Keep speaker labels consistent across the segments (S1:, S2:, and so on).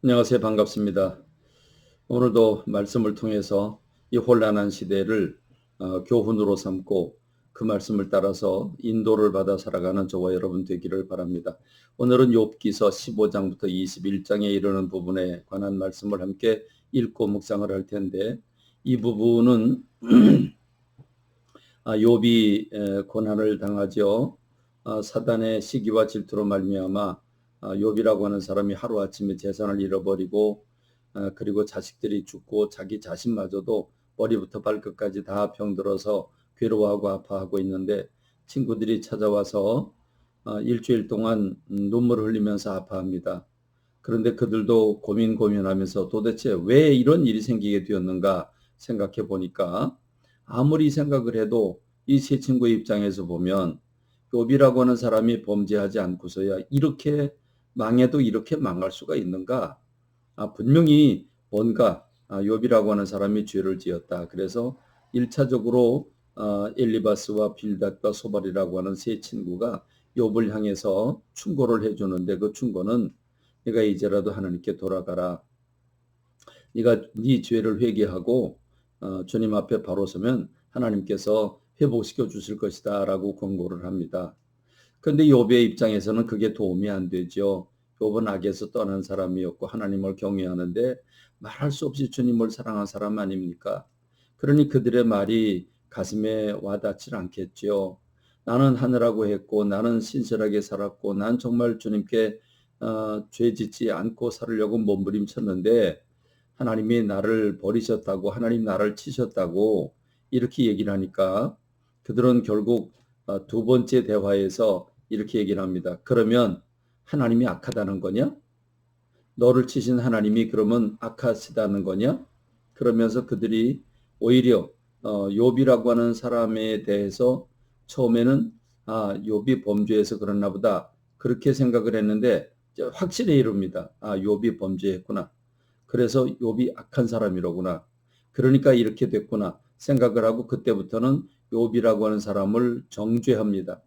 S1: 안녕하세요. 반갑습니다. 오늘도 말씀을 통해서 이 혼란한 시대를 교훈으로 삼고 그 말씀을 따라서 인도를 받아 살아가는 저와 여러분 되기를 바랍니다. 오늘은 욥기서 15장부터 21장에 이르는 부분에 관한 말씀을 함께 읽고 묵상을 할 텐데, 이 부분은 욥이 고난을 당하죠. 사단의 시기와 질투로 말미암아 욥이라고 하는 사람이 하루아침에 재산을 잃어버리고, 그리고 자식들이 죽고 자기 자신마저도 머리부터 발끝까지 다 병들어서 괴로워하고 아파하고 있는데, 친구들이 찾아와서 일주일 동안 눈물을 흘리면서 아파합니다. 그런데 그들도 고민하면서 도대체 왜 이런 일이 생기게 되었는가 생각해 보니까, 아무리 생각을 해도 이 세 친구의 입장에서 보면 욥이라고 하는 사람이 범죄하지 않고서야 이렇게 망해도 이렇게 망할 수가 있는가? 분명히 뭔가 욥이라고 하는 사람이 죄를 지었다. 그래서 1차적으로 엘리바스와 빌닷과 소발이라고 하는 세 친구가 욥을 향해서 충고를 해주는데, 그 충고는 네가 이제라도 하나님께 돌아가라. 네가 네 죄를 회개하고 주님 앞에 바로 서면 하나님께서 회복시켜 주실 것이다 라고 권고를 합니다. 그런데 욥의 입장에서는 그게 도움이 안 되죠. 욥은 악에서 떠난 사람이었고 하나님을 경외하는데 말할 수 없이 주님을 사랑한 사람 아닙니까? 그러니 그들의 말이 가슴에 와닿질 않겠죠. 나는 하느라고 했고, 나는 신실하게 살았고, 난 정말 주님께 죄 짓지 않고 살으려고 몸부림쳤는데 하나님이 나를 버리셨다고, 하나님 나를 치셨다고 이렇게 얘기를 하니까, 그들은 결국 두 번째 대화에서 이렇게 얘기를 합니다. 그러면 하나님이 악하다는 거냐? 너를 치신 하나님이 그러면 악하시다는 거냐? 그러면서 그들이 오히려 욥이라고 하는 사람에 대해서 처음에는 욥이 범죄해서 그랬나 보다 그렇게 생각을 했는데, 확실히 이릅니다. 욥이 범죄했구나. 그래서 욥이 악한 사람이로구나. 그러니까 이렇게 됐구나 생각을 하고, 그때부터는 욥이라고 하는 사람을 정죄합니다.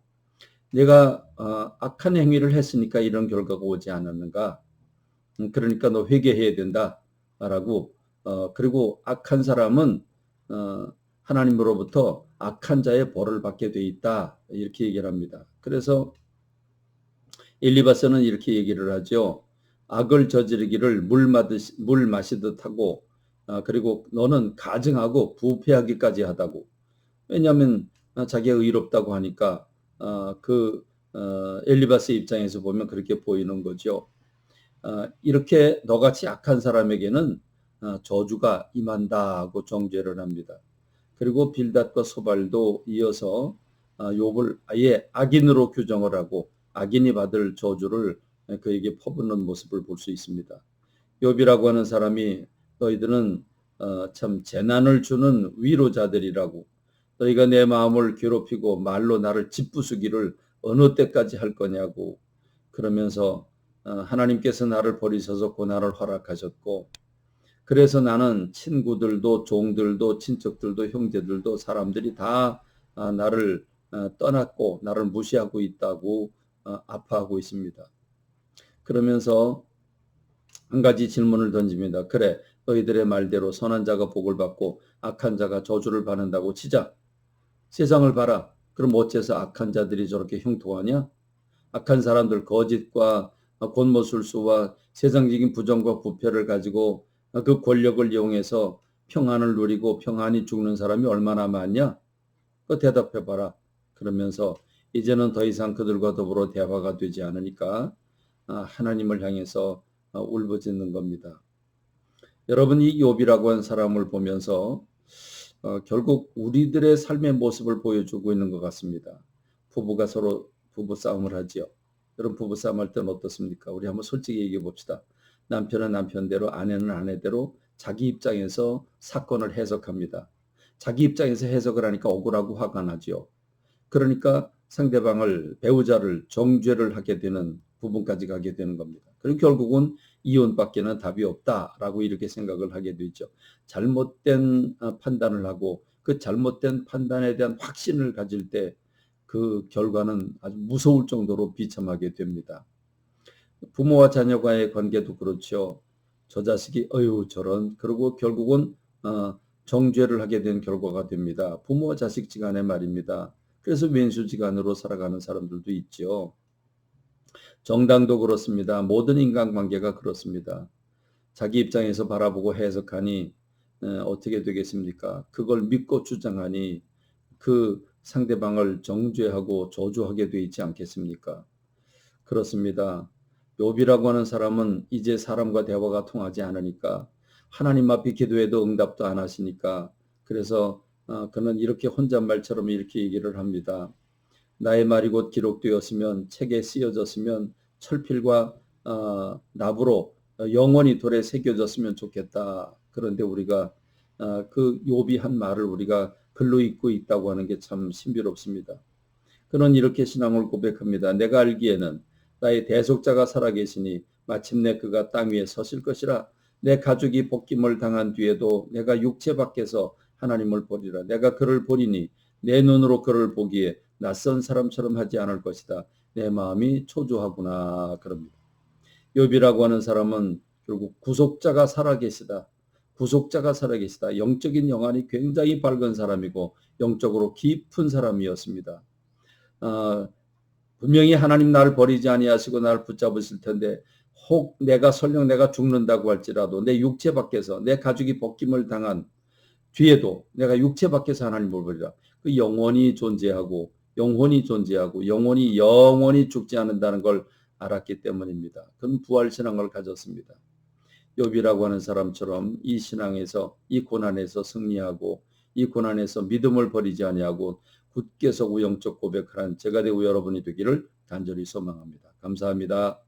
S1: 내가 악한 행위를 했으니까 이런 결과가 오지 않았는가? 그러니까 너 회개해야 된다라고. 그리고 악한 사람은 하나님으로부터 악한 자의 벌을 받게 돼 있다 이렇게 얘기를 합니다. 그래서 엘리바스는 이렇게 얘기를 하죠. 악을 저지르기를 물 마시듯 하고, 그리고 너는 가증하고 부패하기까지 하다고. 왜냐하면 자기가 의롭다고 하니까 엘리바스 입장에서 보면 그렇게 보이는 거죠. 이렇게 너같이 악한 사람에게는 저주가 임한다 하고 정죄를 합니다. 그리고 빌닷과 소발도 이어서 욥을 아예 악인으로 규정을 하고 악인이 받을 저주를 그에게 퍼붓는 모습을 볼 수 있습니다. 욥이라고 하는 사람이 너희들은 참 재난을 주는 위로자들이라고, 너희가 내 마음을 괴롭히고 말로 나를 짓부수기를 어느 때까지 할 거냐고, 그러면서 하나님께서 나를 버리셔서 고난을 허락하셨고, 그래서 나는 친구들도 종들도 친척들도 형제들도 사람들이 다 나를 떠났고 나를 무시하고 있다고 아파하고 있습니다. 그러면서 한 가지 질문을 던집니다. 그래, 너희들의 말대로 선한 자가 복을 받고 악한 자가 저주를 받는다고 치자. 세상을 봐라. 그럼 어째서 악한 자들이 저렇게 형통하냐? 악한 사람들, 거짓과 권모술수와 세상적인 부정과 부패를 가지고 그 권력을 이용해서 평안을 누리고 평안히 죽는 사람이 얼마나 많냐? 그 대답해봐라. 그러면서 이제는 더 이상 그들과 더불어 대화가 되지 않으니까 하나님을 향해서 울부짖는 겁니다. 여러분, 이 욥이라고 한 사람을 보면서 결국 우리들의 삶의 모습을 보여주고 있는 것 같습니다. 부부가 서로 부부 싸움을 하지요. 여러분, 부부 싸움 할 때는 어떻습니까? 우리 한번 솔직히 얘기해 봅시다. 남편은 남편대로, 아내는 아내대로 자기 입장에서 사건을 해석합니다. 자기 입장에서 해석을 하니까 억울하고 화가 나지요. 그러니까 상대방을, 배우자를 정죄를 하게 되는 부분까지 가게 되는 겁니다. 그리고 결국은 이혼밖에는 답이 없다라고 이렇게 생각을 하게 되죠. 잘못된 판단을 하고 그 잘못된 판단에 대한 확신을 가질 때 그 결과는 아주 무서울 정도로 비참하게 됩니다. 부모와 자녀과의 관계도 그렇죠. 저 자식이 어유 저런 그러고 결국은 정죄를 하게 된 결과가 됩니다. 부모와 자식지간의 말입니다. 그래서 왼수지간으로 살아가는 사람들도 있죠. 정당도 그렇습니다. 모든 인간관계가 그렇습니다. 자기 입장에서 바라보고 해석하니 어떻게 되겠습니까? 그걸 믿고 주장하니 그 상대방을 정죄하고 저주하게 돼 있지 않겠습니까? 그렇습니다. 욥이라고 하는 사람은 이제 사람과 대화가 통하지 않으니까 하나님 앞에 기도해도 응답도 안 하시니까 그래서 그는 이렇게 혼잣말처럼 이렇게 얘기를 합니다. 나의 말이 곧 기록되었으면 책에 쓰여졌으면 철필과 납으로 영원히 돌에 새겨졌으면 좋겠다. 그런데 우리가 그 욥이 한 말을 우리가 글로 읽고 있다고 하는 게 참 신비롭습니다. 그는 이렇게 신앙을 고백합니다. 내가 알기에는 나의 대속자가 살아계시니 마침내 그가 땅 위에 서실 것이라. 내 가족이 복김을 당한 뒤에도 내가 육체 밖에서 하나님을 보리라. 내가 그를 보리니 내 눈으로 그를 보기에 낯선 사람처럼 하지 않을 것이다. 내 마음이 초조하구나. 그럽니다. 욥이라고 하는 사람은 결국 구속자가 살아계시다. 구속자가 살아계시다. 영적인 영안이 굉장히 밝은 사람이고 영적으로 깊은 사람이었습니다. 분명히 하나님 나를 버리지 아니하시고 나를 붙잡으실 텐데 혹 내가 설령 내가 죽는다고 할지라도 내 육체 밖에서 내 가족이 벗김을 당한 뒤에도 내가 육체 밖에서 하나님을 버리라. 그 영원히 존재하고 영혼이 존재하고 영원히 죽지 않는다는 걸 알았기 때문입니다. 그는 부활신앙을 가졌습니다. 욥이라고 하는 사람처럼 이 신앙에서 이 고난에서 승리하고 이 고난에서 믿음을 버리지 아니하고 굳게 서고 영적 고백하는 제가 되고 여러분이 되기를 간절히 소망합니다. 감사합니다.